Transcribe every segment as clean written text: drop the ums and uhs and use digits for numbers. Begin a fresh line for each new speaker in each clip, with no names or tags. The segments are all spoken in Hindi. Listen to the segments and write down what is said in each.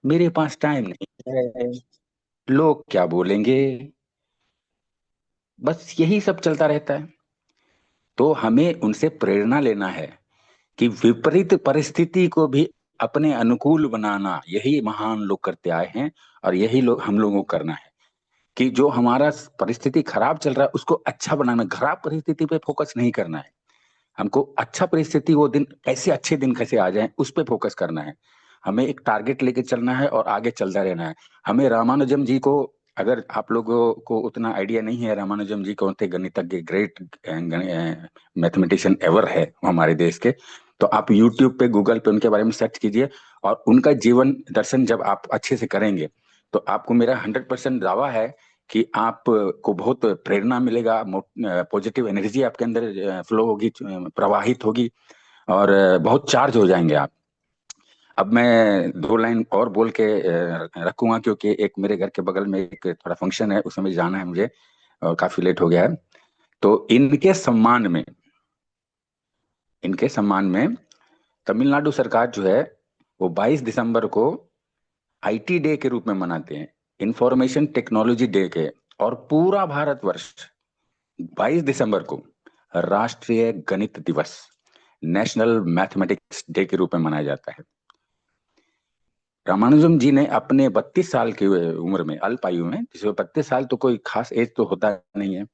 मेरे पास टाइम नहीं है, लोग क्या बोलेंगे, बस यही सब चलता रहता है। तो हमें उनसे प्रेरणा लेना है कि विपरीत परिस्थिति को भी अपने अनुकूल बनाना, यही महान लोग करते आए हैं। और यही लोग हम लोगों को करना है कि जो हमारा परिस्थिति खराब चल रहा है उसको अच्छा बनाना, खराब परिस्थिति पे फोकस नहीं करना है। हमको अच्छा परिस्थिति, वो दिन कैसे, अच्छे दिन कैसे आ जाएं, उस पे फोकस करना है। हमें एक टारगेट लेके चलना है और आगे चलता रहना है। हमें रामानुजम जी को, अगर आप लोगों को उतना आइडिया नहीं है, रामानुजम जी कौन थे, गणितज्ञ, ग्रेट मैथमेटिशियन एवर है हमारे देश के। तो आप यूट्यूब पे, गूगल पे उनके बारे में सर्च कीजिए, और उनका जीवन दर्शन जब आप अच्छे से करेंगे तो आपको, मेरा 100% दावा है कि आपको बहुत प्रेरणा मिलेगा, पॉजिटिव एनर्जी आपके अंदर फ्लो होगी, प्रवाहित होगी, और बहुत चार्ज हो जाएंगे आप। अब मैं दो लाइन और बोल के रखूंगा, क्योंकि एक मेरे घर के बगल में एक थोड़ा फंक्शन है, उसमें जाना है मुझे, और काफी लेट हो गया है। तो इनके सम्मान में तमिलनाडु सरकार जो है, वो 22 दिसंबर को आईटी डे के रूप में मनाते हैं, इंफॉर्मेशन टेक्नोलॉजी डे के। और पूरा भारतवर्ष 22 दिसंबर को राष्ट्रीय गणित दिवस, नेशनल मैथमेटिक्स डे के रूप में मनाया जाता है। रामानुजम जी ने अपने 32 साल की उम्र में, अल्प आयु में, जिसमें 32 साल तो कोई खास एज तो होता नहीं है,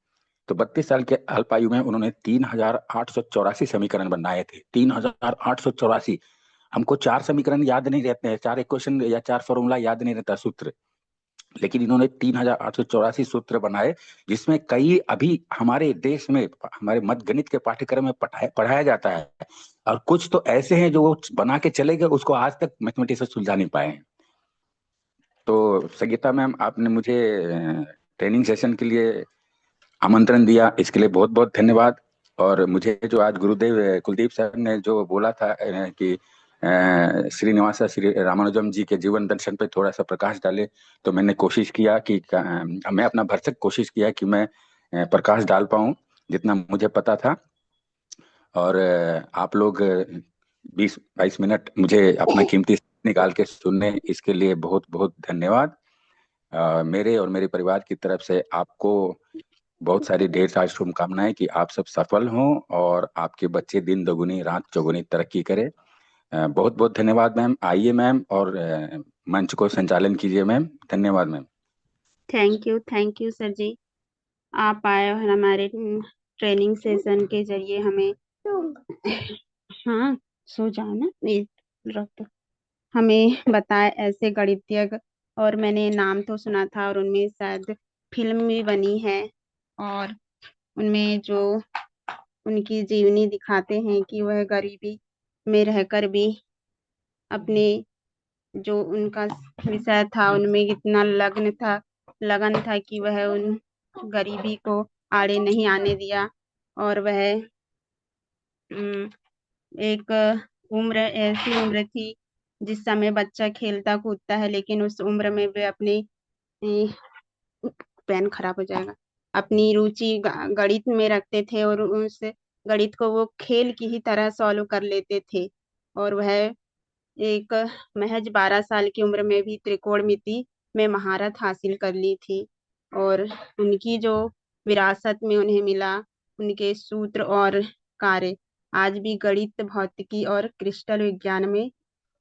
तो 32 साल के अल्प आयु में उन्होंने 3884 समीकरण बनाए थे। 3884। हमको चार समीकरण याद नहीं रहते हैं, चार इक्वेशन या चार फॉर्मूला याद नहीं रहता, सूत्र। लेकिन इन्होंने 3884 सूत्र बनाए, जिसमें कई अभी हमारे देश में, हमारे मध्य गणित के पाठ्यक्रम में पढ़ाया जाता है। और कुछ तो ऐसे हैं जो वो बना के चले गए, उसको आज तक मैथमेटिक्स सुलझा नहीं पाए हैं। तो संगीता मैम, आपने मुझे ट्रेनिंग सेशन के लिए आमंत्रण दिया, इसके लिए बहुत बहुत धन्यवाद। और मुझे जो आज गुरुदेव कुलदीप सर ने जो बोला था कि श्रीनिवास श्री रामानुजम जी के जीवन दर्शन पे थोड़ा सा प्रकाश डाले, तो मैंने कोशिश किया कि मैं अपना भरसक कोशिश किया कि मैं प्रकाश डाल पाऊं जितना मुझे पता था। और आप लोग 20-22 मिनट मुझे अपना कीमती समय निकाल के सुनने, इसके लिए बहुत बहुत धन्यवाद। मेरे और मेरे परिवार की तरफ से आपको बहुत सारी ढेर सारी शुभकामनाएं कि आप सब सफल हों और आपके बच्चे दिन दोगुनी रात चौगुनी तरक्की करें। बहुत बहुत धन्यवाद मैम। आइए मैम, और मंच को संचालन कीजिए मैम। धन्यवाद मैम।
थैंक यू सर जी। आप आए और हमारे ट्रेनिंग सेशन के जरिए हमें, हाँ, सो जाओ ना, ये रख दो। हमें बताए ऐसे गणितज्ञ, और मैंने नाम तो सुना था, और उनमें शायद फिल्म भी बनी है। और उनमें जो उनकी जीवनी दिखाते हैं कि वह गरीबी में रहकर भी अपने, जो उनका विषय था उनमें कितना लगन था कि वह उन गरीबी को आड़े नहीं आने दिया। और वह अम, एक उम्र, ऐसी उम्र थी जिस समय बच्चा खेलता कूदता है, लेकिन उस उम्र में वे अपनी पेन खराब हो जाएगा, अपनी रुचि गणित में रखते थे, और उस गणित को वो खेल की ही तरह सॉल्व कर लेते थे। और वह एक महज 12 साल की उम्र में भी त्रिकोणमिति में महारत हासिल कर ली थी। और उनकी जो विरासत में उन्हें मिला, उनके सूत्र और कार्य आज भी गणित, भौतिकी और क्रिस्टल विज्ञान में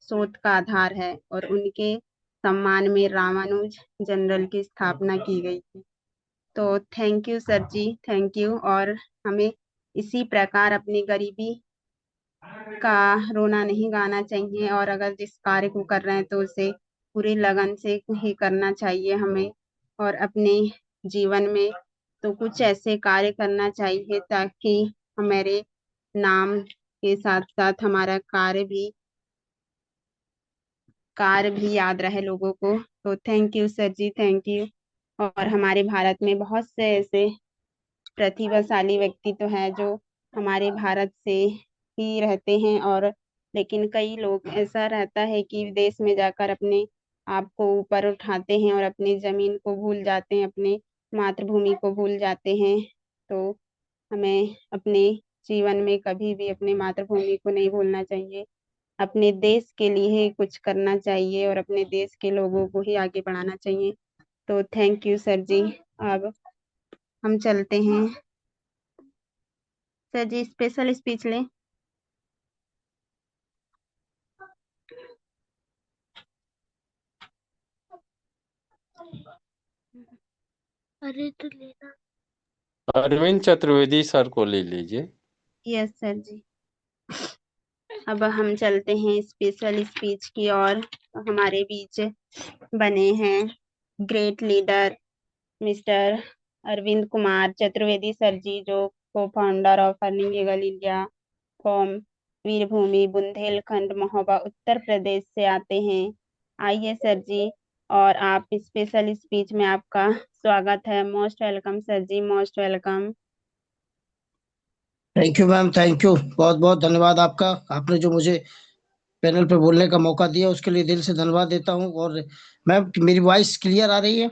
शोध का आधार है। और उनके सम्मान में रामानुज जनरल की स्थापना की गई थी। तो thank you sir ji, thank you. और हमें इसी प्रकार अपनी गरीबी का रोना नहीं गाना चाहिए, और अगर जिस कार्य को कर रहे हैं तो उसे पूरी लगन से ही करना चाहिए हमें। और अपने जीवन में तो कुछ ऐसे कार्य करना चाहिए ताकि हमारे नाम के साथ साथ हमारा कार्य भी याद रहे लोगों को। तो thank you sir ji, thank you. और हमारे भारत में बहुत से ऐसे प्रतिभाशाली व्यक्ति तो हैं जो हमारे भारत से ही रहते हैं, और लेकिन कई लोग ऐसा रहता है कि विदेश में जाकर अपने आप को ऊपर उठाते हैं और अपनी जमीन को भूल जाते हैं, अपने मातृभूमि को भूल जाते हैं। तो हमें अपने जीवन में कभी भी अपनी मातृभूमि को नहीं भूलना चाहिए। अपने देश के लिए कुछ करना चाहिए और अपने देश के लोगों को ही आगे बढ़ाना चाहिए। तो थैंक यू सर जी। अब हम चलते हैं। सर जी स्पेशल स्पीच लें।
अरे तो लेना, अरविंद चतुर्वेदी सर को ले लीजिए।
यस सर जी। अब हम चलते हैं स्पेशल स्पीच की ओर। हमारे बीच बने हैं great leader mister Arvind Kumar Chaturvedi sir ji, जो co founder of Earning Eagle India from Veerbhoomi Bundelkhand Mahoba Uttar Pradesh से आते हैं। आइए सर जी, और आप स्पेशल स्पीच में आपका स्वागत है। Most welcome sir ji, most welcome.
Thank you ma'am, thank you, बहुत बहुत धन्यवाद आपका। आपने जो मुझे पैनल पे बोलने का मौका दिया उसके लिए दिल से धन्यवाद देता हूँ। और मैम मेरी वॉइस क्लियर आ रही है?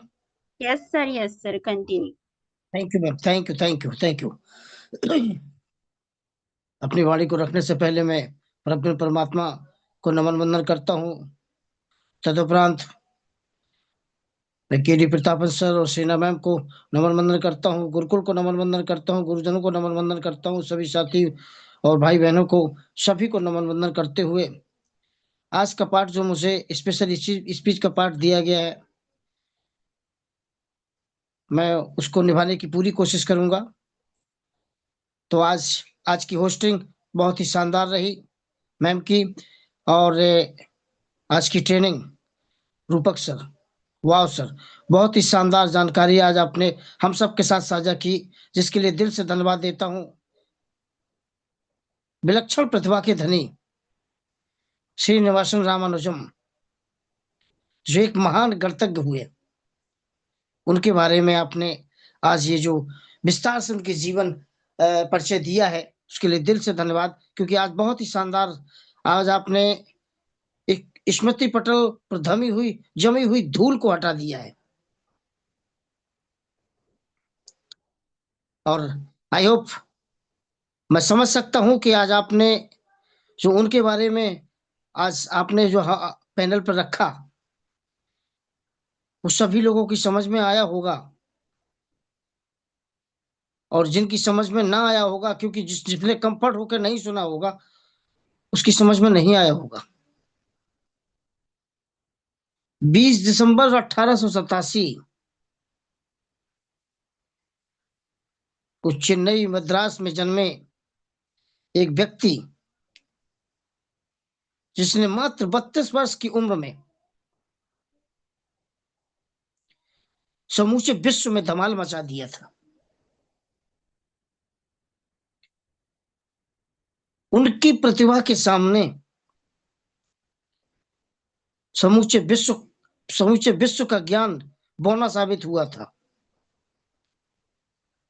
Yes sir continue.
Thank you ma'am, thank you, thank you, thank you. अपनी वाणी को रखने से पहले मैं अपने परमात्मा को नमन वंदन करता हूँ। तदुपरांत मैं केडी प्रतापन सर और सेना मैम को नमन वंदन करता हूँ, गुरुकुल को नमन वंदन करता हूँ, गुरुजनों को नमन वंदन करता हूँ, सभी साथी और भाई बहनों को सभी को नमन वंदन करते हुए आज का पाठ जो मुझे स्पेशल स्पीच का पाठ दिया गया है, मैं उसको निभाने की पूरी कोशिश करूंगा। तो आज की होस्टिंग बहुत ही शानदार रही मैम की। और आज की ट्रेनिंग रूपक सर, वाह सर, बहुत ही शानदार जानकारी आज आपने हम सब के साथ साझा की, जिसके लिए दिल से धन्यवाद देता हूं। विलक्षण प्रतिभा के धनी श्रीनिवासन रामानुजम, जो एक महान गणतज्ञ हुए, उनके बारे में आपने आज ये जो विस्तार से उनके जीवन परिचय दिया है, उसके लिए दिल से धन्यवाद। क्योंकि आज बहुत ही शानदार आज आपने एक स्मृति पटल पर जमी हुई धूल को हटा दिया है। और आई होप, मैं समझ सकता हूं कि आज आपने जो उनके बारे में आज आपने जो पैनल पर रखा, वो सभी लोगों की समझ में आया होगा। और जिनकी समझ में ना आया होगा, क्योंकि जिसने कंफर्ट होकर नहीं सुना होगा, उसकी समझ में नहीं आया होगा। 20 दिसंबर 1887 को चेन्नई मद्रास में जन्मे एक व्यक्ति, जिसने मात्र 32 वर्ष की उम्र में समूचे विश्व में धमाल मचा दिया था। उनकी प्रतिभा के सामने समूचे समूचे विश्व का ज्ञान बौना साबित हुआ था।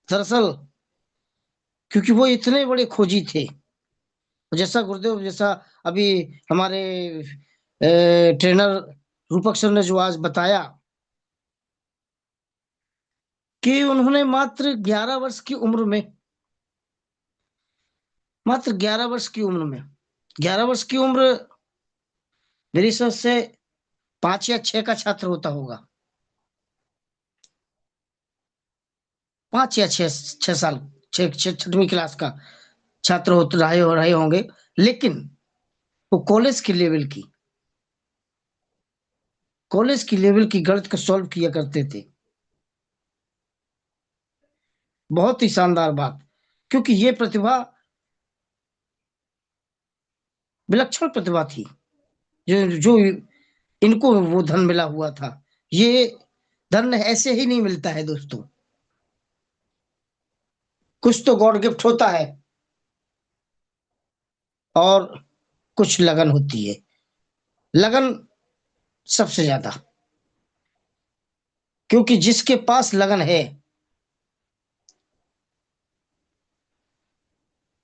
दरअसल क्योंकि वो इतने बड़े खोजी थे, जैसा गुरुदेव, जैसा अभी हमारे ट्रेनर रूपक सर ने जो आज बताया कि उन्होंने मात्र 11 वर्ष की उम्र में, मात्र 11 वर्ष की उम्र में, 11 वर्ष की उम्र मेरी समझ से 5 या 6 का छात्र होता होगा, 5 या 6 साल, 6वीं क्लास का छात्र होते रहे होंगे। लेकिन वो कॉलेज की लेवल की गणित को सॉल्व किया करते थे। बहुत ही शानदार बात, क्योंकि ये प्रतिभा विलक्षण प्रतिभा थी, जो इनको वो धन मिला हुआ था। ये धन ऐसे ही नहीं मिलता है दोस्तों, कुछ तो गॉड गिफ्ट होता है और कुछ लगन होती है। लगन सबसे ज्यादा, क्योंकि जिसके पास लगन है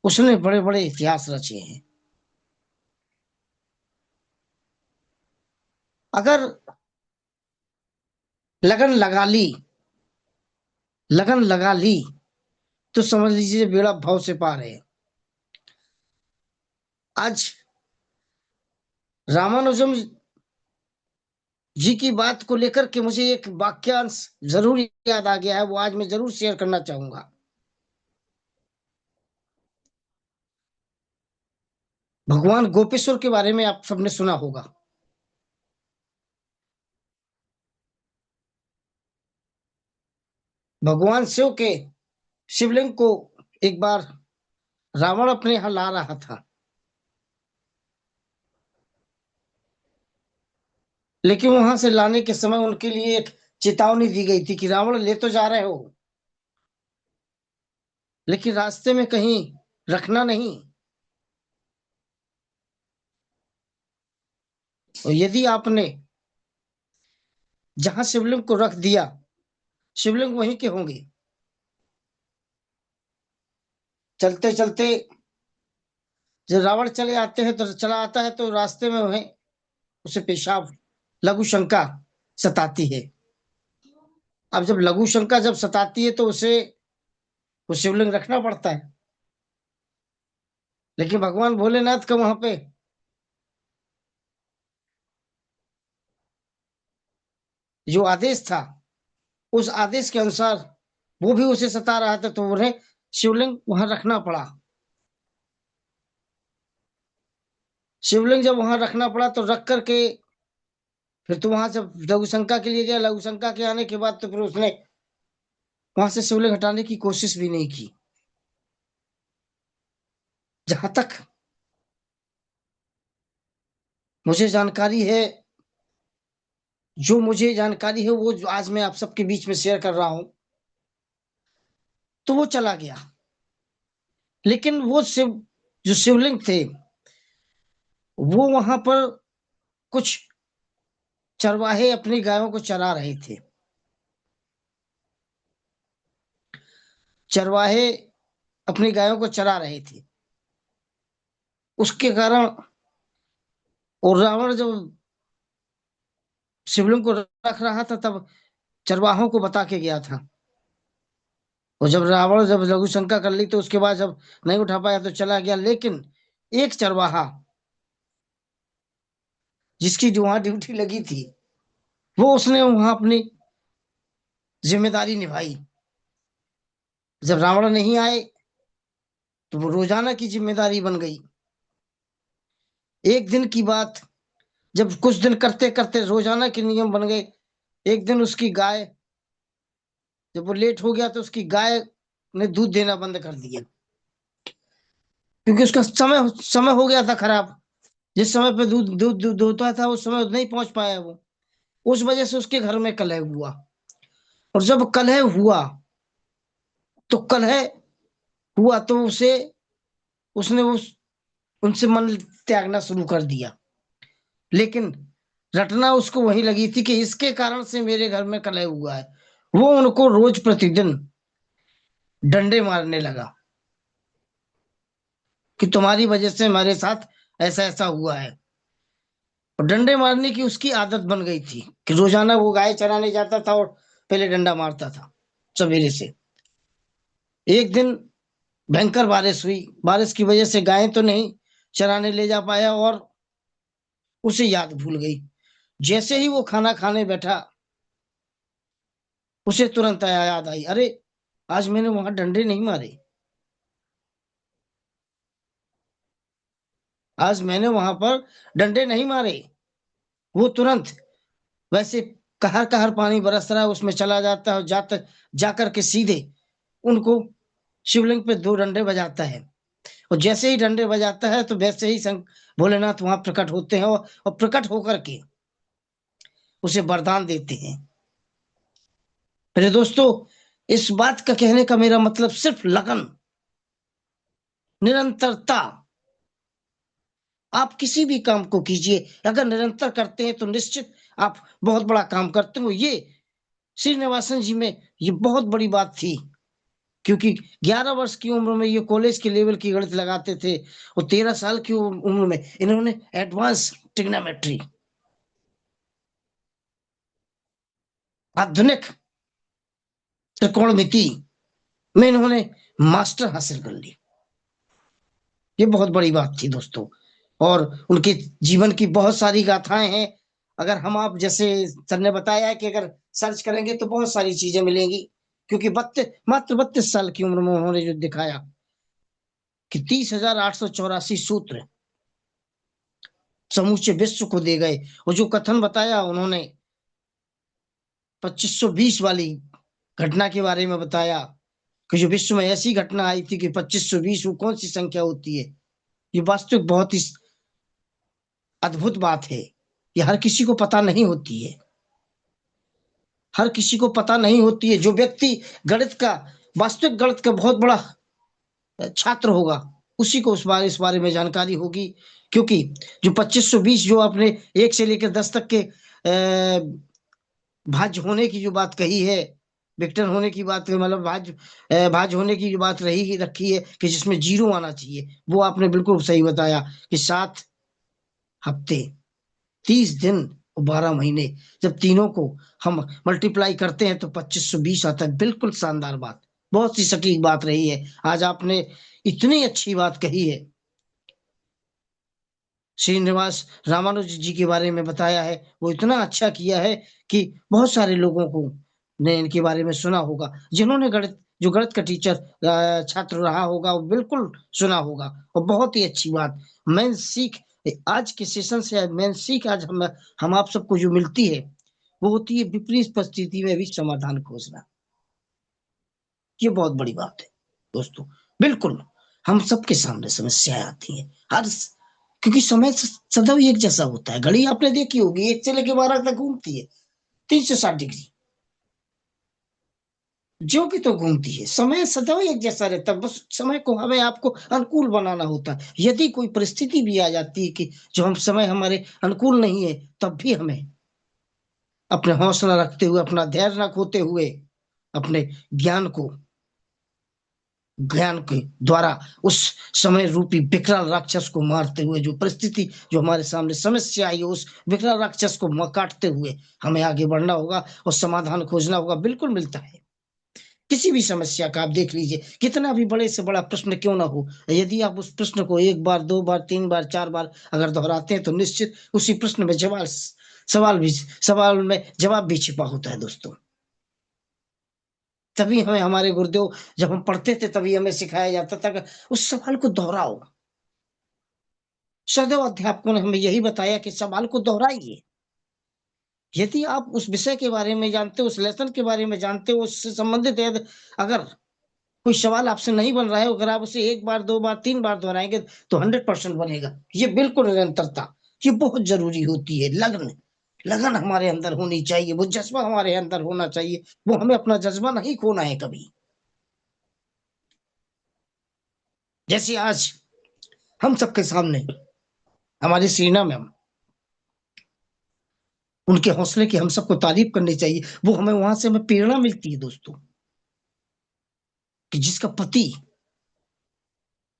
उसने बड़े बड़े इतिहास रचे हैं। अगर लगन लगा ली, लगन लगा ली तो समझ लीजिए बेड़ा भव से पार है। आज रामानुजम जी की बात को लेकर के मुझे एक वाक्यांश जरूर याद आ गया है, वो आज मैं जरूर शेयर करना चाहूंगा। भगवान गोपेश्वर के बारे में आप सबने सुना होगा। भगवान शिव के शिवलिंग को एक बार रावण अपने यहां ला रहा था, लेकिन वहां से लाने के समय उनके लिए एक चेतावनी दी गई थी कि रावण ले तो जा रहे हो, लेकिन रास्ते में कहीं रखना नहीं, और यदि आपने जहां शिवलिंग को रख दिया, शिवलिंग वहीं के होंगे। चलते चलते जब रावण चले आते हैं तो चला आता है तो रास्ते में वहीं उसे पेशाब लघु शंका सताती है। अब जब लघु शंका जब सताती है तो उसे वो शिवलिंग रखना पड़ता है, लेकिन भगवान भोलेनाथ का वहां पे जो आदेश था, उस आदेश के अनुसार वो भी उसे सता रहा था, तो उन्हें शिवलिंग वहां रखना पड़ा। शिवलिंग जब वहां रखना पड़ा तो रख करके फिर तो वहां से लघु शंका के लिए गया। लघु शंका के आने के बाद तो फिर उसने वहां से शिवलिंग हटाने की कोशिश भी नहीं की। जहां तक मुझे जानकारी है, जो मुझे जानकारी है वो आज मैं आप सबके बीच में शेयर कर रहा हूं। तो वो चला गया, लेकिन वो जो शिवलिंग थे वो वहां पर कुछ चरवाहे अपनी गायों को चरा रहे थे। चरवाहे अपनी गायों को चरा रहे थे, उसके कारण और रावण जब शिवलिंग को रख रहा था तब चरवाहों को बता के गया था। और जब रावण जब लघु शंका कर ली तो उसके बाद जब नहीं उठा पाया तो चला गया। लेकिन एक चरवाहा जिसकी जो वहां ड्यूटी लगी थी, वो उसने वहां अपनी जिम्मेदारी निभाई। जब रावण नहीं आए तो वो रोजाना की जिम्मेदारी बन गई। एक दिन की बात, जब कुछ दिन करते करते रोजाना के नियम बन गए। एक दिन उसकी गाय, जब वो लेट हो गया तो उसकी गाय ने दूध देना बंद कर दिया, क्योंकि उसका समय समय हो गया था खराब। जिस समय पे दूध दूध दूध होता था उस समय नहीं पहुंच पाया वो। उस वजह से उसके घर में कलह हुआ, और जब कलह हुआ तो कलह हुआ तो उसने उनसे मन त्यागना शुरू कर दिया। लेकिन रटना उसको वही लगी थी कि इसके कारण से मेरे घर में कलह हुआ है। वो उनको रोज प्रतिदिन डंडे मारने लगा कि तुम्हारी वजह से हमारे साथ ऐसा ऐसा हुआ है। और डंडे मारने की उसकी आदत बन गई थी कि रोजाना वो गाय चराने जाता था और पहले डंडा मारता था सवेरे से। एक दिन भयंकर बारिश हुई, बारिश की वजह से गाय तो नहीं चराने ले जा पाया और उसे याद भूल गई। जैसे ही वो खाना खाने बैठा उसे तुरंत याद आई, अरे आज मैंने वहां डंडे नहीं मारे, आज मैंने वहां पर डंडे नहीं मारे। वो तुरंत वैसे कहर कहर पानी बरस रहा है उसमें चला जाता है और जाकर के सीधे उनको शिवलिंग पे दो डंडे बजाता है। और जैसे ही डंडे बजाता है तो वैसे ही भोलेनाथ वहां प्रकट होते हैं और प्रकट होकर के उसे वरदान देते हैं। मेरे दोस्तों, इस बात का कहने का मेरा मतलब सिर्फ लगन, निरंतरता। आप किसी भी काम को कीजिए, अगर निरंतर करते हैं तो निश्चित आप बहुत बड़ा काम करते हो। ये श्रीनिवासन जी में ये बहुत बड़ी बात थी, क्योंकि 11 वर्ष की उम्र में ये कॉलेज के लेवल की गणित लगाते थे और 13 साल की उम्र में इन्होंने एडवांस ट्रिग्नोमेट्री, आधुनिक त्रिकोणमिति में इन्होंने मास्टर हासिल कर ली। ये बहुत बड़ी बात थी दोस्तों। और उनके जीवन की बहुत सारी गाथाएं हैं। अगर हम आप जैसे सर ने बताया कि अगर सर्च करेंगे तो बहुत सारी चीजें मिलेंगी, क्योंकि मात्र 32 साल की उम्र में उन्होंने जो दिखाया कि 30,884 सूत्र समूचे विश्व को दे गए। और जो कथन बताया उन्होंने 2520 वाली घटना के बारे में बताया कि जो विश्व में ऐसी घटना आई थी कि 2520 वो कौन सी संख्या होती है। ये वास्तविक बहुत ही अद्भुत बात है। ये हर किसी को पता नहीं होती है, हर किसी को पता नहीं होती है। जो व्यक्ति गणित का वास्तविक गणित का बहुत बड़ा छात्र होगा उसी को इस बारे में जानकारी होगी, क्योंकि जो 2520 जो आपने 1 से लेकर 10 तक के भाज्य होने की जो बात कही है, विक्टर होने की बात, मतलब भाज्य होने की जो बात रखी है कि जिसमें जीरो आना चाहिए, वो आपने बिल्कुल सही बताया कि 7 हफ्ते 30 दिन और 12 महीने, जब तीनों को हम मल्टीप्लाई करते हैं तो 2520 आता है। बिल्कुल शानदार बात, बहुत सी सटीक बात रही है। आज आपने इतनी अच्छी बात कही है, श्रीनिवास रामानुज जी के बारे में बताया है, वो इतना अच्छा किया है कि बहुत सारे लोगों को ने इनके बारे में सुना होगा। जिन्होंने गणित का टीचर छात्र रहा होगा वो बिल्कुल सुना होगा। और बहुत ही अच्छी बात, मेन सीख आज के सेशन से मेन सीख आज हम आप सबको जो मिलती है वो होती है विपरीत परिस्थिति में भी समाधान खोजना। ये बहुत बड़ी बात है दोस्तों। बिल्कुल हम सबके सामने समस्याएं आती हैं, क्योंकि समय सदैव एक जैसा होता है। घड़ी आपने देखी होगी 1 से लेकर 12 तक घूमती है, 360 डिग्री जो कि तो घूमती है। समय सदैव एक जैसा रहता है, बस समय को हमें आपको अनुकूल बनाना होता है। यदि कोई परिस्थिति भी आ जाती है कि जो हम समय हमारे अनुकूल नहीं है, तब भी हमें अपने हौसला रखते हुए, अपना धैर्य न खोते हुए, अपने ज्ञान के द्वारा उस समय रूपी विकराल राक्षस को मारते हुए, जो परिस्थिति जो हमारे सामने समस्या आई उस विकराल राक्षस को काटते हुए हमें आगे बढ़ना होगा और समाधान खोजना होगा। बिल्कुल मिलता है किसी भी समस्या का। आप देख लीजिए कितना भी बड़े से बड़ा प्रश्न क्यों ना हो, यदि आप उस प्रश्न को 1 बार 2 बार 3 बार 4 बार अगर दोहराते हैं तो निश्चित उसी प्रश्न में सवाल में जवाब भी छिपा होता है दोस्तों। तभी हमें हमारे गुरुदेव जब हम पढ़ते थे तभी हमें सिखाया जाता था कि उस सवाल को दोहराओ। सदैव अध्यापकों ने हमें यही बताया कि सवाल को दोहराइए। यदि आप उस विषय के बारे में जानते हो, उस लेसन के बारे में जानते हो, उससे संबंधित है, अगर कोई सवाल आपसे नहीं बन रहा है, अगर आप उसे 1 बार 2 बार 3 बार दोहराएंगे तो 100% बनेगा। ये बिल्कुल निरंतरता ये बहुत जरूरी होती है। लगन हमारे अंदर होनी चाहिए, वो जज्बा हमारे अंदर होना चाहिए। वो हमें अपना जज्बा नहीं खोना है कभी। जैसे आज हम सबके सामने हमारी सीना मैम, उनके हौसले की हम सबको तारीफ करनी चाहिए। वो वहां से हमें प्रेरणा मिलती है दोस्तों, कि जिसका पति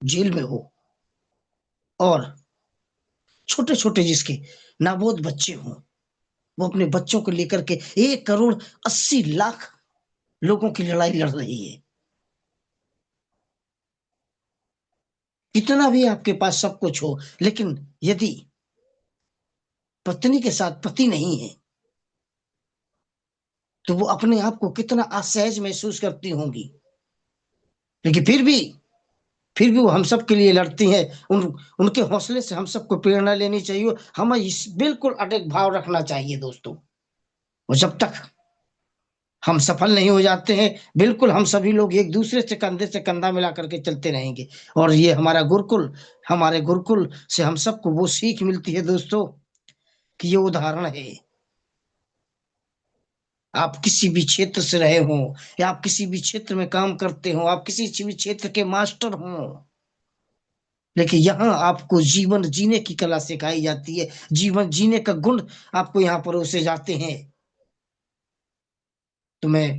जेल में हो और छोटे छोटे जिसके नाबालिग बच्चे हों, वो अपने बच्चों को लेकर के 1,80,00,000 लोगों की लड़ाई लड़ रही है। कितना भी आपके पास सब कुछ हो, लेकिन यदि पत्नी के साथ पति नहीं है तो वो अपने आप को कितना असहज महसूस करती होंगी। लेकिन फिर भी वो हम सब के लिए लड़ती हैं। उनके हौसले से हम सबको प्रेरणा लेनी चाहिए। हमें इस बिल्कुल अटक भाव रखना चाहिए दोस्तों। और जब तक हम सफल नहीं हो जाते हैं, बिल्कुल हम सभी लोग एक दूसरे से कंधे से कंधा मिला करके चलते रहेंगे। और ये हमारे गुरुकुल से हम सबको वो सीख मिलती है दोस्तों, कि ये उदाहरण है। आप किसी भी क्षेत्र से रहे हो, या आप किसी भी क्षेत्र में काम करते हो, आप किसी भी क्षेत्र के मास्टर हो, लेकिन यहाँ आपको जीवन जीने की कला सिखाई जाती है। जीवन जीने का गुण आपको यहाँ परोसे जाते हैं। तो मैं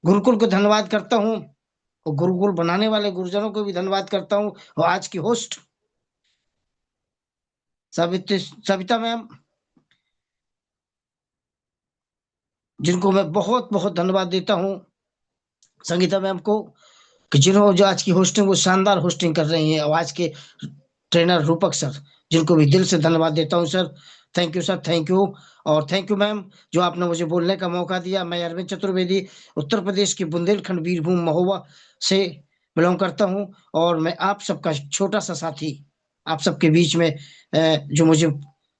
गुरुकुल को धन्यवाद करता हूँ, और गुरुकुल बनाने वाले गुरुजनों को भी धन्यवाद करता हूँ। और आज की होस्ट सविता मैम, जिनको मैं बहुत बहुत धन्यवाद देता हूँ, संगीता मैम को, कि जिन्होंने जो आज की होस्टिंग वो शानदार होस्टिंग कर रही हैं। और आज के ट्रेनर रूपक सर, जिनको भी दिल से धन्यवाद देता हूँ sir. Thank you sir, thank you. और थैंक यू मैम, जो आपने मुझे बोलने का मौका दिया। मैं अरविंद चतुर्वेदी, उत्तर प्रदेश की बुंदेलखंड वीरभूमि महोबा से बिलोंग करता हूँ, और मैं आप सबका छोटा सा साथी, आप सबके बीच में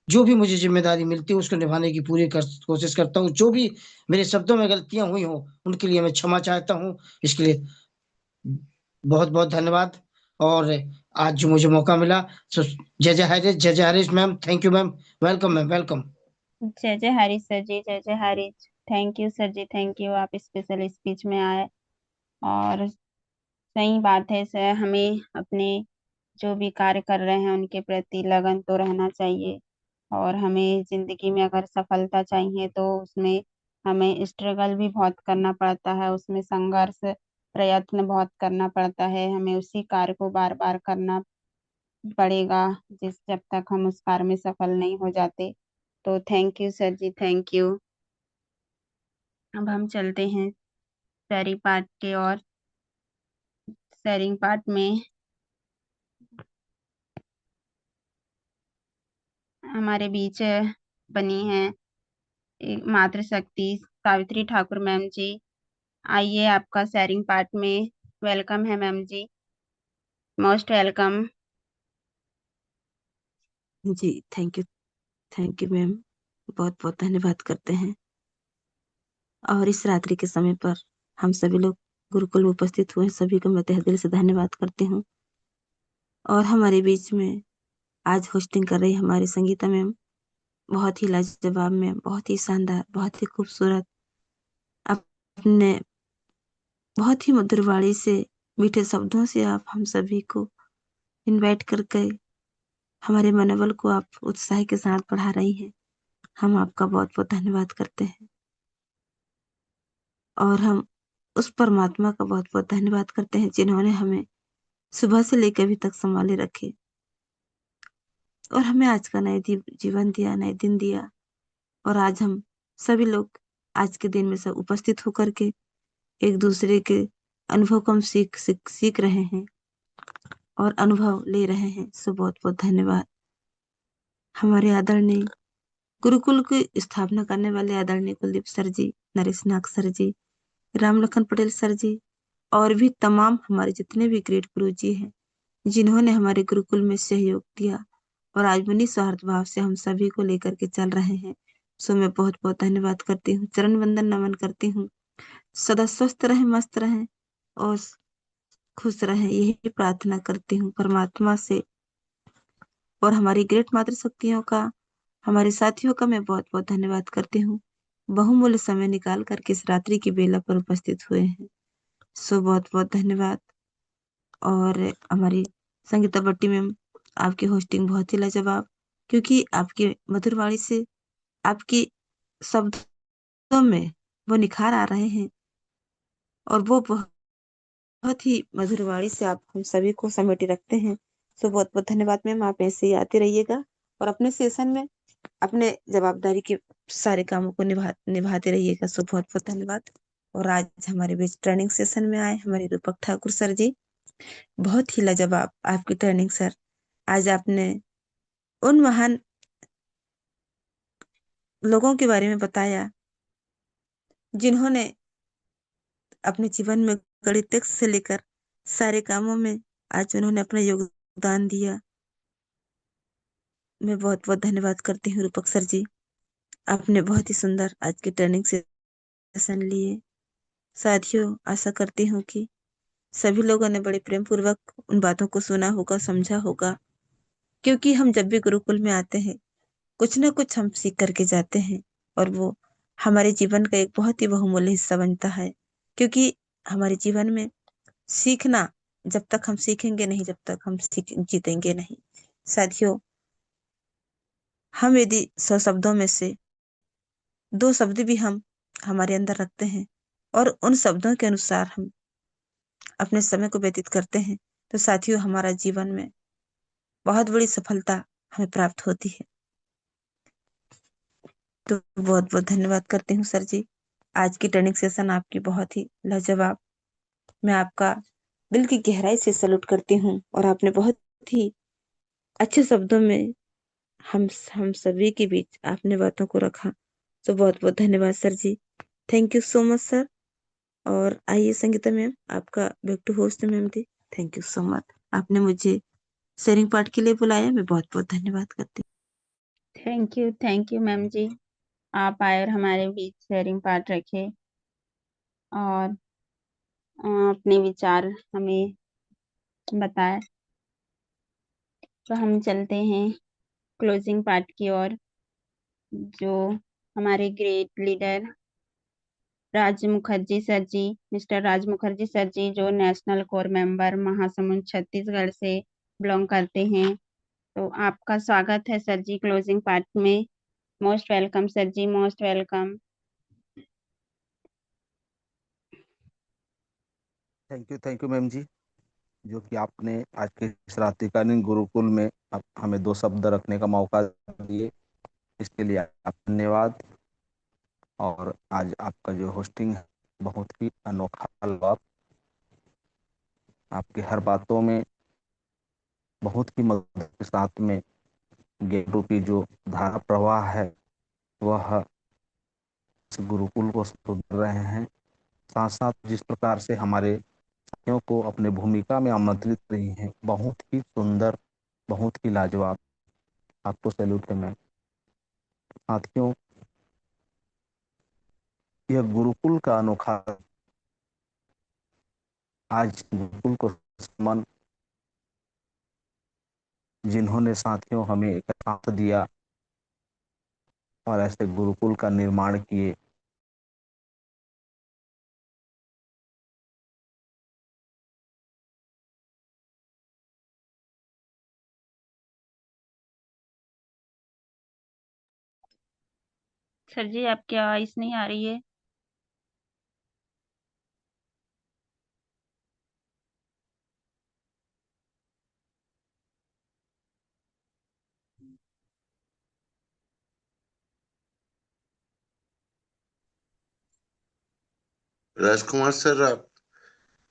जो भी मुझे जिम्मेदारी मिलती है उसको निभाने की पूरी कोशिश करता हूँ। जो भी मेरे शब्दों में गलतियां हुई हों उनके लिए मैं क्षमा चाहता हूँ। इसके लिए बहुत बहुत धन्यवाद। और आज जो मुझे मौका मिला, सो जय जय Harish ma'am, thank you ma'am, welcome ma'am, welcome.
जय जय हरीश सर जी, जय जय Harish. Thank you sir ji, thank you, आप स्पेशल स्पीच में आए। और सही बात है सर, हमें अपने जो भी कार्य कर रहे हैं उनके प्रति लगन तो रहना चाहिए। और हमें जिंदगी में अगर सफलता चाहिए तो उसमें हमें स्ट्रगल भी बहुत करना पड़ता है, उसमें संघर्ष प्रयत्न बहुत करना पड़ता है। हमें उसी कार्य को बार बार करना पड़ेगा जब तक हम उस कार्य में सफल नहीं हो जाते। तो thank you sir ji, thank you. अब हम चलते हैं शेयरिंग पार्ट के और। शेयरिंग पार्ट में हमारे बीच बनी है एक मातृशक्ति सावित्री ठाकुर मैम जी। आइए, आपका शेयरिंग पार्ट में वेलकम है मैम जी, मोस्ट वेलकम।
जी थैंक यू मैम, बहुत बहुत धन्यवाद करते हैं। और इस रात्रि के समय पर हम सभी लोग गुरुकुल में उपस्थित हुए सभी को मैं तहे दिल से धन्यवाद करती हूँ। और हमारे बीच में आज होस्टिंग कर रही हमारी संगीता मैम, बहुत ही लाजवाब मैम, बहुत ही शानदार, बहुत ही खूबसूरत, अपने बहुत ही मधुर वाणी से, मीठे शब्दों से आप हम सभी को इनवाइट करके हमारे मनोबल को आप उत्साह के साथ बढ़ा रही हैं। हम आपका बहुत बहुत धन्यवाद करते हैं। और हम उस परमात्मा का बहुत बहुत धन्यवाद करते हैं जिन्होंने हमें सुबह से लेकर अभी तक संभाले रखे और हमें आज का नए जीवन दिया, नए दिन दिया। और आज हम सभी लोग आज के दिन में सब उपस्थित होकर के एक दूसरे के अनुभव को हम सीख रहे हैं और अनुभव ले रहे हैं। सो बहुत बहुत धन्यवाद। हमारे आदरणीय गुरुकुल की स्थापना करने वाले आदरणीय कुलदीप सर जी, नरेश नाग सर जी, राम लखन पटेल सर जी, और भी तमाम हमारे जितने भी ग्रेट गुरु जी हैं जिन्होंने हमारे गुरुकुल में सहयोग दिया और आज उन्हीं स्वार्थ भाव से हम सभी को लेकर के चल रहे हैं। सो मैं बहुत बहुत धन्यवाद करती हूँ, चरण वंदन नमन करती हूँ। सदा स्वस्थ रहें, मस्त रहें और खुश रहें, यही प्रार्थना करती हूँ परमात्मा से। और हमारी ग्रेट मातृशक्तियों का, हमारे साथियों का मैं बहुत बहुत धन्यवाद करती हूँ, बहुमूल्य समय निकाल करके इस रात्रि की बेला पर उपस्थित हुए हैं। सो बहुत बहुत धन्यवाद। और हमारी संगीता भट्टी मैम, आपकी होस्टिंग बहुत ही लाजवाब, क्योंकि आपकी मधुर वाणी से, आपकी शब्दों में वो निखार आ रहे हैं और वो बहुत ही मधुर वाणी से आप हम सभी को समेटे रखते हैं। सो बहुत बहुत धन्यवाद मैम, आप ऐसे ही आते रहिएगा और अपने सेशन में अपने जवाबदारी के सारे कामों को निभाते रहिएगा। सो बहुत बहुत धन्यवाद। और आज हमारे बीच ट्रेनिंग सेशन में आए हमारे रूपक ठाकुर सर जी, बहुत ही लाजवाब आपकी ट्रेनिंग सर। आज आपने उन महान लोगों के बारे में बताया जिन्होंने अपने जीवन में गणित से लेकर सारे कामों में आज उन्होंने अपना योगदान दिया। मैं बहुत बहुत धन्यवाद करती हूँ रूपक सर जी, आपने बहुत ही सुंदर आज की ट्रेनिंग सेशन लिए। साथियों, आशा करती हूँ कि सभी लोगों ने बड़े प्रेम पूर्वक उन बातों को सुना होगा, समझा होगा, क्योंकि हम जब भी गुरुकुल में आते हैं कुछ ना कुछ हम सीख करके जाते हैं और वो हमारे जीवन का एक बहुत ही बहुमूल्य हिस्सा बनता है। क्योंकि हमारे जीवन में सीखना, जब तक हम सीखेंगे नहीं, जब तक हम जीतेंगे नहीं। साथियों, हम यदि 100 शब्दों में से 2 शब्द भी हम हमारे अंदर रखते हैं और उन शब्दों के अनुसार हम अपने समय को व्यतीत करते हैं, तो साथियों हमारा जीवन में बहुत बड़ी सफलता हमें प्राप्त होती है। तो बहुत बहुत धन्यवाद करती हूँ सर जी, आज की ट्रेनिंग सेशन आपकी बहुत ही लाजवाब। मैं आपका दिल की गहराई से सैल्यूट करती हूँ और आपने बहुत ही अच्छे शब्दों में हम सभी के बीच आपने बातों को रखा। तो बहुत बहुत धन्यवाद sir ji. Thank you so much sir. और आइए संगीता मैम, आपका बैक टू होस्ट मैम थी। थैंक यू सो मच, आपने मुझे शेयरिंग पार्ट के लिए बुलाया। मैं बहुत बहुत धन्यवाद करती
थैंक यू मैम जी, आप आए और हमारे बीच शेयरिंग पार्ट रखे और अपने विचार हमें बताए। तो हम चलते हैं क्लोजिंग पार्ट की ओर, जो हमारे great leader Raj Mukherjee sir ji, mister Raj Mukherjee sir ji, जो national core member Mahasamund Chhattisgarh से बिलोंग करते हैं। तो आपका स्वागत है सर जी क्लोजिंग पार्ट में। Most welcome sir ji, most welcome.
Thank you ma'am ji, जो कि आपने आज के इस रात्रिकालीन गुरुकुल में हमें दो शब्द रखने का मौका दिए, इसके लिए आप धन्यवाद। और आज आपका जो होस्टिंग है बहुत ही अनोखा लगा। आपके हर बातों में बहुत ही मधुर के साथ में ज्ञान रूपी जो धारा प्रवाह है वह इस गुरुकुल को सुधर रहे हैं। साथ साथ जिस प्रकार से हमारे साथियों को अपने भूमिका में आमंत्रित रही हैं, बहुत ही सुंदर, बहुत ही लाजवाब। आपको सैल्यूट है मैम। साथियों, यह गुरुकुल का अनोखा, आज गुरुकुल को सम्मान जिन्होंने साथियों हमें एक साथ दिया और ऐसे गुरुकुल का निर्माण किए,
सर जी आपकी आवाज नहीं आ रही है।
राजकुमार सर,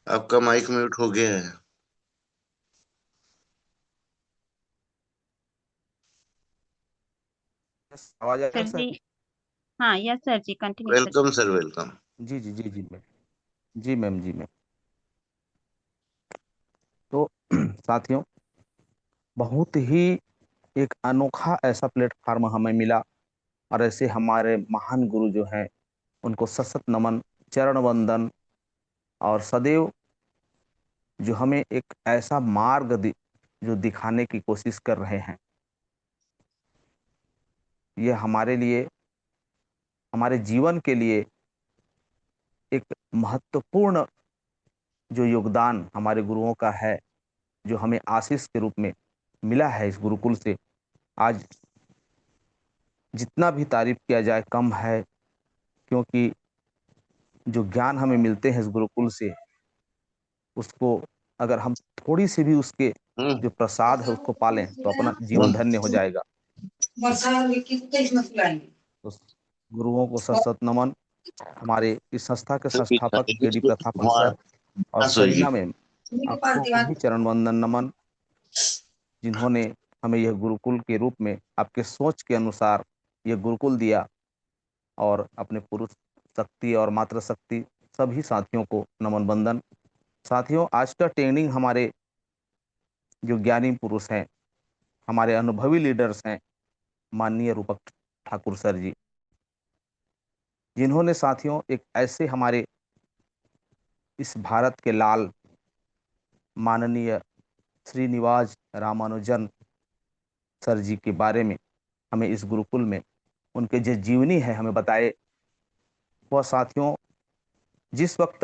आपका माइक म्यूट हो गया है।
आवाज आ रहा
सर
है सर?
जी, हाँ yes sir ji, continue sir ji.
Welcome sir, welcome.
जी मैम, जी मैम। तो साथियों, बहुत ही एक अनोखा ऐसा प्लेटफार्म हमें मिला और ऐसे हमारे महान गुरु जो हैं उनको सशक्त नमन, चरण वंदन। और सदैव जो हमें एक ऐसा मार्ग जो दिखाने की कोशिश कर रहे हैं, ये हमारे लिए, हमारे जीवन के लिए एक महत्वपूर्ण जो योगदान हमारे गुरुओं का है, जो हमें आशीष के रूप में मिला है इस गुरुकुल से। आज जितना भी तारीफ किया जाए कम है, क्योंकि जो ज्ञान हमें मिलते हैं इस गुरुकुल से, उसको अगर हम थोड़ी सी भी उसके
हम्म
जो प्रसाद है उसको पालें तो अपना जीवन धन्य हो जाएगा। तो गुरुओं को सशक्त नमन। हमारे इस संस्था के संस्थापक केडी प्रतापन सर और सरीना मैम, आपको भी चरण वंदन नमन, जिन्होंने हमें यह गुरुकुल के रूप में आपके सोच के अनुसार यह गुरुकुल दिया। और अपने पुरुष शक्ति और मातृ शक्ति सभी साथियों को नमन वंदन। साथियों, आज का ट्रेनिंग हमारे जो ज्ञानी पुरुष हैं, हमारे अनुभवी लीडर्स हैं, माननीय रूपक ठाकुर सर जी, जिन्होंने साथियों एक ऐसे हमारे इस भारत के लाल माननीय श्रीनिवास रामानुजन सर जी के बारे में हमें इस गुरुकुल में उनके जो जीवनी है हमें बताए। वह साथियों, जिस वक्त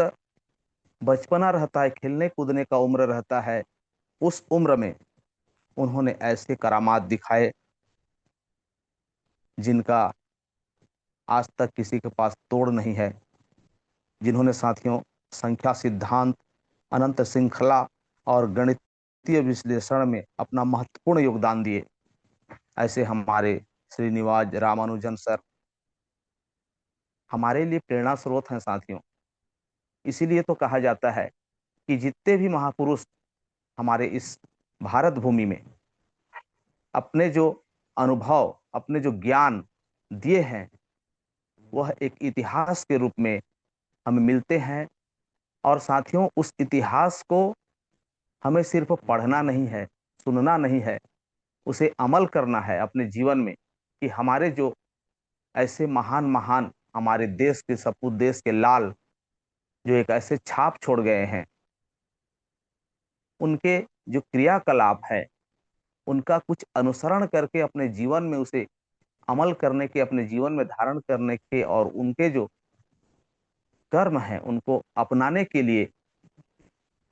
बचपना रहता है, खेलने कूदने का उम्र रहता है, उस उम्र में उन्होंने ऐसे करामात दिखाए जिनका आज तक किसी के पास तोड़ नहीं है। जिन्होंने साथियों संख्या सिद्धांत, अनंत श्रृंखला और गणितीय विश्लेषण में अपना महत्वपूर्ण योगदान दिए। ऐसे हमारे श्रीनिवास रामानुजन सर हमारे लिए प्रेरणा स्रोत हैं साथियों। इसीलिए तो कहा जाता है कि जितने भी महापुरुष हमारे इस भारत भूमि में अपने जो अनुभव, अपने जो ज्ञान दिए हैं, वह एक इतिहास के रूप में हमें मिलते हैं। और साथियों, उस इतिहास को हमें सिर्फ पढ़ना नहीं है, सुनना नहीं है, उसे अमल करना है अपने जीवन में। कि हमारे जो ऐसे महान महान हमारे देश के सपूत, देश के लाल, जो एक ऐसे छाप छोड़ गए हैं, उनके जो क्रियाकलाप है, उनका कुछ अनुसरण करके अपने जीवन में उसे अमल करने के, अपने जीवन में धारण करने के, और उनके जो कर्म हैं उनको अपनाने के लिए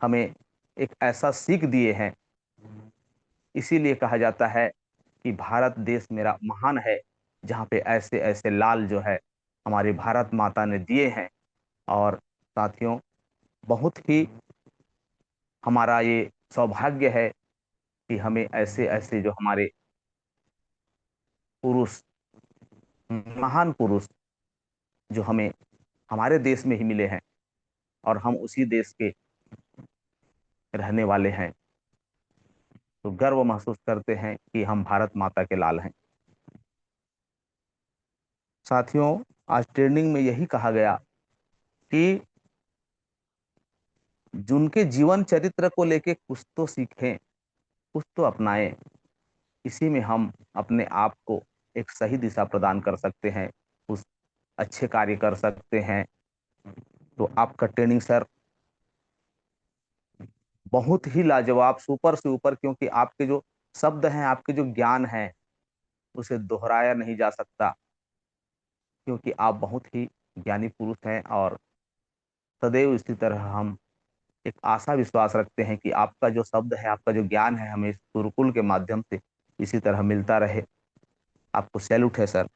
हमें एक ऐसा सीख दिए हैं। इसीलिए कहा जाता है कि भारत देश मेरा महान है, जहाँ पे ऐसे ऐसे लाल जो है हमारी भारत माता ने दिए हैं। और साथियों, बहुत ही हमारा ये सौभाग्य है कि हमें ऐसे ऐसे जो हमारे पुरुष, महान पुरुष, जो हमें हमारे देश में ही मिले हैं, और हम उसी देश के रहने वाले हैं, तो गर्व महसूस करते हैं कि हम भारत माता के लाल हैं। साथियों, आज ट्रेनिंग में यही कहा गया कि जिनके जीवन चरित्र को लेके कुछ तो सीखें, कुछ तो अपनाएं। इसी में हम अपने आप को एक सही दिशा प्रदान कर सकते हैं, कुछ अच्छे कार्य कर सकते हैं। तो आपका ट्रेनिंग सर बहुत ही लाजवाब, सुपर से ऊपर, क्योंकि आपके जो शब्द हैं, आपके जो ज्ञान है, उसे दोहराया नहीं जा सकता, क्योंकि आप बहुत ही ज्ञानी पुरुष हैं। और सदैव इसी तरह हम एक आशा विश्वास रखते हैं कि आपका जो शब्द है, आपका जो ज्ञान है, हमें इस गुरुकुल के माध्यम से इसी तरह मिलता रहे। आपको सैल्यूट है सर।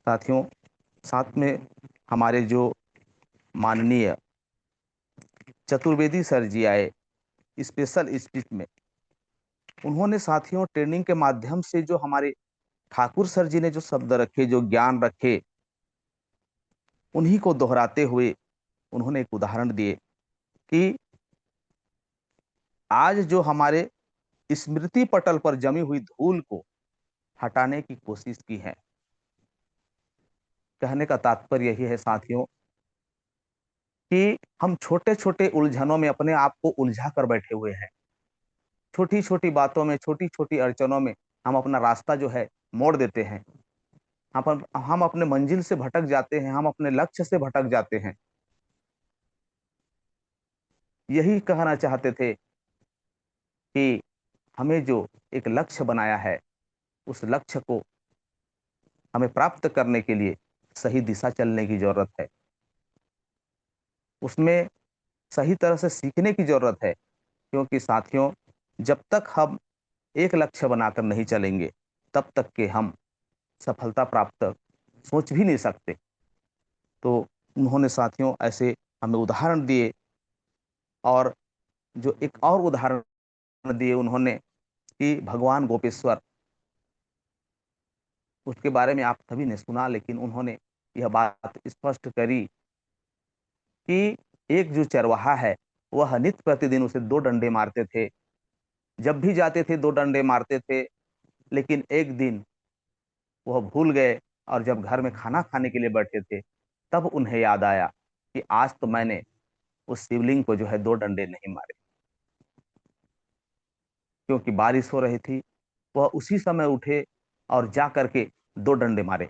साथियों, साथ में हमारे जो माननीय चतुर्वेदी सर जी आए स्पेशल स्पीच में, उन्होंने साथियों ट्रेनिंग के माध्यम से जो हमारे ठाकुर सर जी ने जो शब्द रखे, जो ज्ञान रखे, उन्हीं को दोहराते हुए उन्होंने एक उदाहरण दिए कि आज जो हमारे स्मृति पटल पर जमी हुई धूल को हटाने की कोशिश की है। कहने का तात्पर्य यही है साथियों कि हम छोटे छोटे उलझनों में अपने आप को उलझा कर बैठे हुए हैं। छोटी छोटी बातों में, छोटी छोटी अड़चनों में हम अपना रास्ता जो है मोड़ देते हैं। हम अपने मंजिल से भटक जाते हैं, हम अपने लक्ष्य से भटक जाते हैं। यही कहना चाहते थे कि हमें जो एक लक्ष्य बनाया है, उस लक्ष्य को हमें प्राप्त करने के लिए सही दिशा चलने की जरूरत है, उसमें सही तरह से सीखने की जरूरत है। क्योंकि साथियों, जब तक हम एक लक्ष्य बनाकर नहीं चलेंगे, तब तक के हम सफलता प्राप्त सोच भी नहीं सकते। तो उन्होंने साथियों ऐसे हमें उदाहरण दिए, और जो एक और उदाहरण दिए उन्होंने कि भगवान गोपेश्वर, उसके बारे में आप सभी ने सुना, लेकिन उन्होंने यह बात स्पष्ट करी कि एक जो चरवाहा है, वह नित्य प्रतिदिन उसे 2 डंडे मारते थे। जब भी जाते थे 2 डंडे मारते थे, लेकिन एक दिन वह भूल गए, और जब घर में खाना खाने के लिए बैठे थे, तब उन्हें याद आया कि आज तो मैंने उस शिवलिंग को जो है 2 डंडे नहीं मारे। क्योंकि बारिश हो रही थी, वह उसी समय उठे और जा करके 2 डंडे मारे।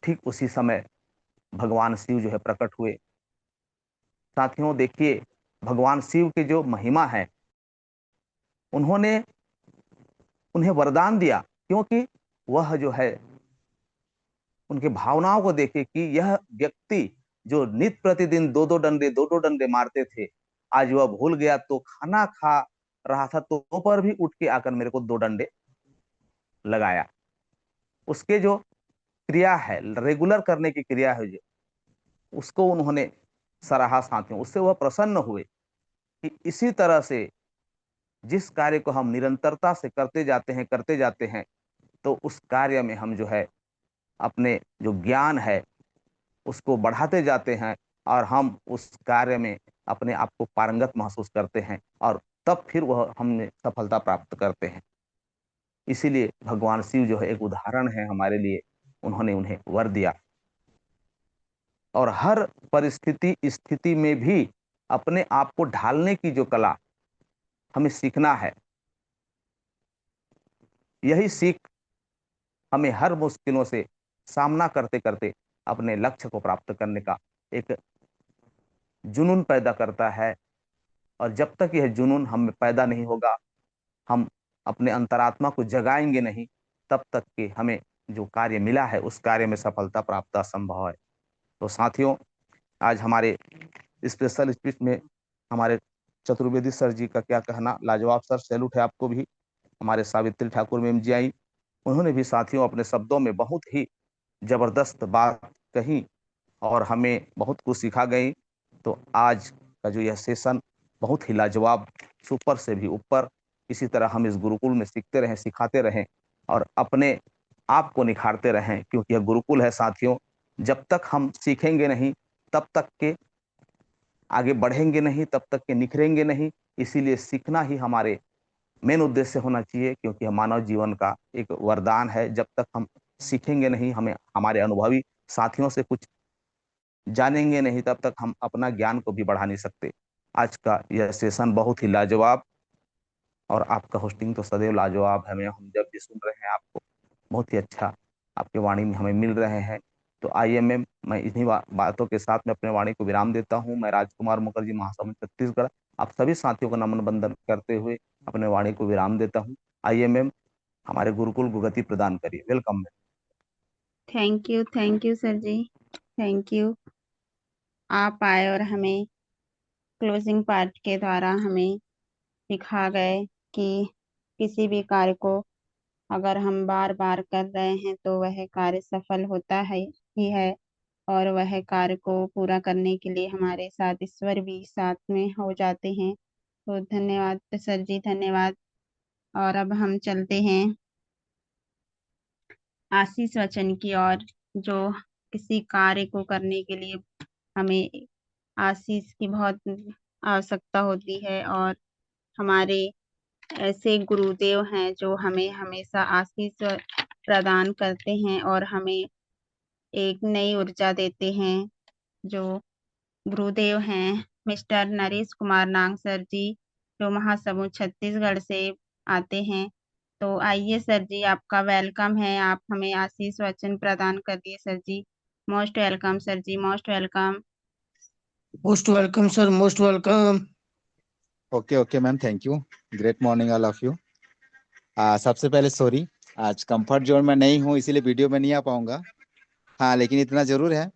ठीक उसी समय भगवान शिव जो है प्रकट हुए। साथियों देखिए, भगवान शिव की जो महिमा है, उन्होंने उन्हें वरदान दिया, क्योंकि वह जो है उनके भावनाओं को देखे कि यह व्यक्ति जो नित्य प्रतिदिन 2 डंडे मारते थे, आज वह भूल गया, तो खाना खा रहा था तो पर भी उठ के आकर मेरे को 2 डंडे लगाया। उसके जो क्रिया है, रेगुलर करने की क्रिया है, जो उसको उन्होंने सराहा। साथियों, उससे वह प्रसन्न हुए कि इसी तरह से जिस कार्य को हम निरंतरता से करते जाते हैं, तो उस कार्य में हम जो है अपने जो ज्ञान है उसको बढ़ाते जाते हैं, और हम उस कार्य में अपने आप को पारंगत महसूस करते हैं, और तब फिर वह हमने सफलता प्राप्त करते हैं। इसीलिए भगवान शिव जो है एक उदाहरण है हमारे लिए, उन्होंने उन्हें वर दिया। और हर परिस्थिति स्थिति में भी अपने आप को ढालने की जो कला हमें सीखना है, यही सीख हमें हर मुश्किलों से सामना करते करते अपने लक्ष्य को प्राप्त करने का एक जुनून पैदा करता है। और जब तक यह जुनून हम में पैदा नहीं होगा, हम अपने अंतरात्मा को जगाएंगे नहीं, तब तक कि हमें जो कार्य मिला है उस कार्य में सफलता प्राप्त असंभव है। तो साथियों, आज हमारे स्पेशल स्पीच में हमारे चतुर्वेदी सर जी का क्या कहना, लाजवाब सर, सैल्यूट है आपको भी। हमारे सावित्री ठाकुर मैम जी आई, उन्होंने भी साथियों अपने शब्दों में बहुत ही जबरदस्त बात कही और हमें बहुत कुछ सिखा गई। तो आज का जो यह सेशन बहुत ही लाजवाब, सुपर से भी ऊपर, इसी तरह हम इस गुरुकुल में सीखते रहें, सिखाते रहें और अपने आप को निखारते रहें, क्योंकि यह गुरुकुल है साथियों। जब तक हम सीखेंगे नहीं, तब तक के आगे बढ़ेंगे नहीं, तब तक के निखरेंगे नहीं। इसीलिए सीखना ही हमारे मेन उद्देश्य होना चाहिए, क्योंकि यह मानव जीवन का एक वरदान है। जब तक हम सीखेंगे नहीं, हमें हमारे अनुभवी साथियों से कुछ जानेंगे नहीं, तब तक हम अपना ज्ञान को भी बढ़ा नहीं सकते। आज का यह सेशन बहुत ही लाजवाब, और आपका होस्टिंग तो सदैव लाजवाब है। हम जब भी सुन रहे हैं आपको, बहुत ही अच्छा आपके वाणी में हमें मिल रहे हैं। तो आइए मैम, मैं इन्हीं बातों के साथ में अपने वाणी को विराम देता हूँ। मैं राजकुमार मुखर्जी, महासमुंद छत्तीसगढ़, आप सभी साथियों को नमन बंदन करते हुए अपने वाणी को विराम देता हूँ। आइए मैम, हमारे गुरुकुल को गति प्रदान करिए। Welcome ma'am.
Thank you sir ji, thank you. आप आए और हमें क्लोजिंग पार्ट के द्वारा हमें सिखा गए कि किसी भी कार्य को अगर हम बार बार कर रहे हैं तो वह कार्य सफल होता है ही है, और वह कार्य को पूरा करने के लिए हमारे साथ ईश्वर भी साथ में हो जाते हैं। तो धन्यवाद सर जी, धन्यवाद। और अब हम चलते हैं आशीष वचन की ओर। जो किसी कार्य को करने के लिए हमें आशीष की बहुत आवश्यकता होती है, और हमारे ऐसे गुरुदेव हैं जो हमें हमेशा आशीष प्रदान करते हैं और हमें एक नई ऊर्जा देते हैं। जो गुरुदेव हैं मिस्टर नरेश कुमार नांग सर जी, जो महासमुंद छत्तीसगढ़ से आते हैं। तो आइए सर जी, आपका वेलकम है। आप हमें आशीष वचन प्रदान कर दिए sir ji. Most welcome sir ji, most welcome.
Most welcome sir, most welcome.
Okay ma'am, thank you. Great morning all of you. सबसे पहले सॉरी, आज कंफर्ट जोन में नहीं हूँ, इसीलिए वीडियो में नहीं आ पाऊंगा। हाँ, लेकिन इतना जरूर है,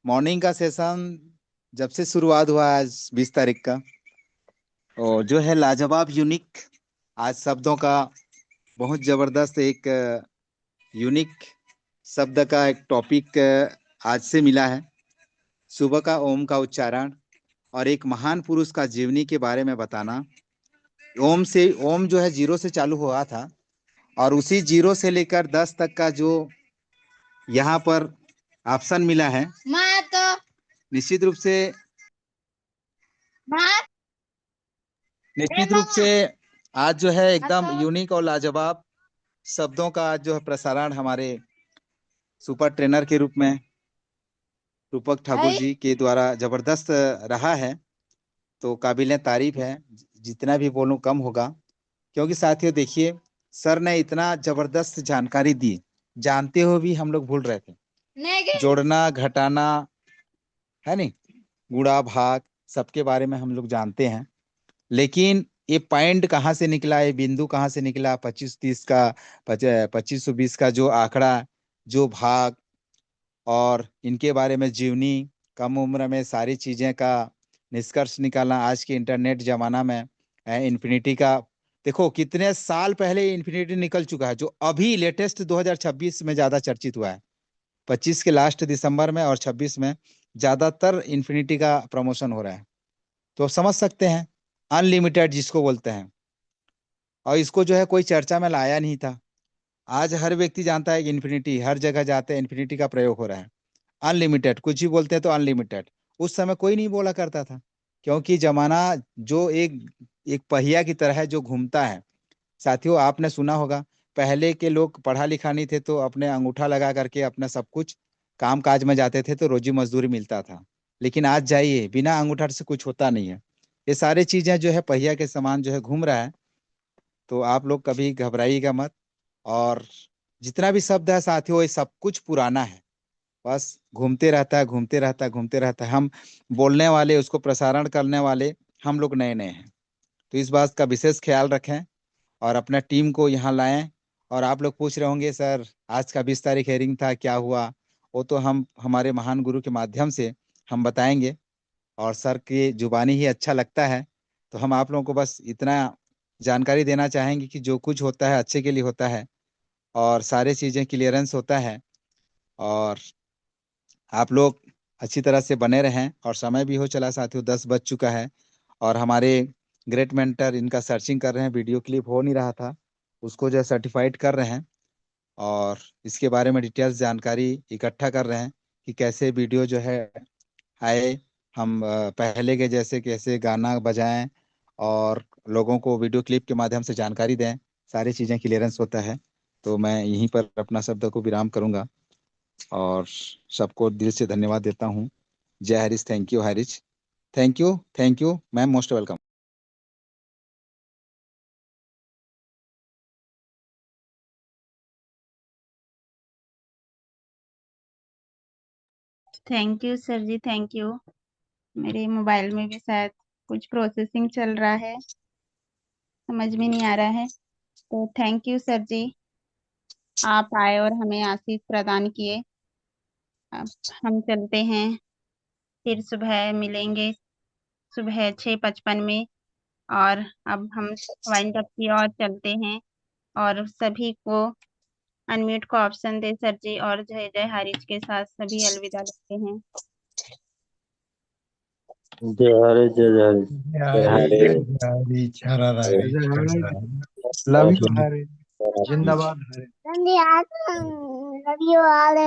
मॉर्निंग का सेशन जब से शुरुआत हुआ आज 20 तारीख का, और जो है लाजवाब, यूनिक, आज शब्दों का बहुत जबरदस्त एक यूनिक शब्द का एक टॉपिक आज से मिला है। सुबह का ओम का उच्चारण और एक महान पुरुष का जीवनी के बारे में बताना। ओम जो है 0 से चालू हुआ था, और उसी 0 से लेकर 10 तक का जो यहाँ पर ऑप्शन मिला है, निश्चित रूप से आज जो है एकदम यूनिक और लाजवाब शब्दों का आज जो है प्रसारण हमारे सुपर ट्रेनर के रूप में रूपक ठाकुर जी के द्वारा जबरदस्त रहा है। तो काबिल तारीफ है, जितना भी बोलूं कम होगा, क्योंकि साथियों देखिए, सर ने इतना जबरदस्त जानकारी दी, जानते हुए भी हम लोग भूल रहे थे। जोड़ना, घटाना, है नहीं, गुणा, भाग, सबके बारे में हम लोग जानते हैं, लेकिन ये पॉइंट कहाँ से निकला, ये बिंदु कहाँ से निकला, 25-30 का 2520 का जो आंकड़ा, जो भाग, और इनके बारे में जीवनी, कम उम्र में सारी चीजें का निष्कर्ष निकालना। आज के इंटरनेट जमाना में इन्फिनिटी का देखो, कितने साल पहले इन्फिनिटी निकल चुका है, जो अभी लेटेस्ट 2026 में ज्यादा चर्चित हुआ है। 25 के लास्ट दिसंबर में और 26 में ज्यादातर इन्फिनिटी का प्रमोशन हो रहा है। तो समझ सकते हैं, अनलिमिटेड जिसको बोलते हैं, और इसको जो है कोई चर्चा में लाया नहीं था। आज हर व्यक्ति जानता है कि इन्फिनिटी, हर जगह जाते हैं इन्फिनिटी का प्रयोग हो रहा है। अनलिमिटेड, कुछ भी बोलते हैं तो अनलिमिटेड। उस समय कोई नहीं बोला करता था, क्योंकि जमाना जो एक पहिया की तरह है जो घूमता है। साथियों, आपने सुना होगा पहले के लोग पढ़ा लिखा नहीं थे तो अपने अंगूठा लगा करके अपना सब कुछ काम काज में जाते थे तो रोजी मजदूरी मिलता था। लेकिन आज जाइए, बिना अंगूठा से कुछ होता नहीं है। ये सारी चीजें जो है पहिया के समान जो है घूम रहा है। तो आप लोग कभी घबराइएगा मत। और जितना भी शब्द है साथियों, ये सब कुछ पुराना है, बस घूमते रहता है, घूमते रहता है, घूमते रहता है। हम बोलने वाले, उसको प्रसारण करने वाले हम लोग नए नए हैं। तो इस बात का विशेष ख्याल रखें और अपना टीम को यहाँ लाएं। और आप लोग पूछ रहे होंगे सर आज का 20 तारीख हेयरिंग था, क्या हुआ? वो तो हम हमारे महान गुरु के माध्यम से हम बताएंगे। और सर की जुबानी ही अच्छा लगता है, तो हम आप लोगों को बस इतना जानकारी देना चाहेंगे कि जो कुछ होता है अच्छे के लिए होता है और सारी चीज़ें क्लियरेंस होता है। और आप लोग अच्छी तरह से बने रहें। और समय भी हो चला साथियों, 10 बज चुका है। और हमारे ग्रेट मेंटर इनका सर्चिंग कर रहे हैं, वीडियो क्लिप हो नहीं रहा था, उसको जो है सर्टिफाइड कर रहे हैं। और इसके बारे में डिटेल्स जानकारी इकट्ठा कर रहे हैं कि कैसे वीडियो जो है आए, हम पहले के जैसे कैसे गाना बजाएं और लोगों को वीडियो क्लिप के माध्यम से जानकारी दें। सारी चीज़ें क्लियरेंस होता है। तो मैं यहीं पर अपना शब्द को विराम करूंगा और सबको दिल से धन्यवाद देता हूँ। जय Harish, thank you Harish, thank you ma'am, most welcome.
Thank you sir ji, thank you. मेरे मोबाइल में भी शायद कुछ प्रोसेसिंग चल रहा है, समझ में नहीं आ रहा है। तो थैंक यू सर जी, आप आए और हमें आशीष प्रदान किए। अब हम चलते हैं, फिर सुबह मिलेंगे सुबह 6:55 में। और अब हम वाइंड अप की ओर चलते हैं और सभी को अनम्यूट का ऑप्शन दे सर जी, और जय जय हरीश के साथ सभी अलविदा लेते हैं।
जय हरे, जय हरे, जय हरे।
लव यू हरे, जिंदाबाद हरे।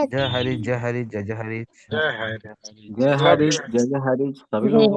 जय हरी, जय हरी, जय जय हरी।
जय हरीश, जय हरीश, सभी लोगों को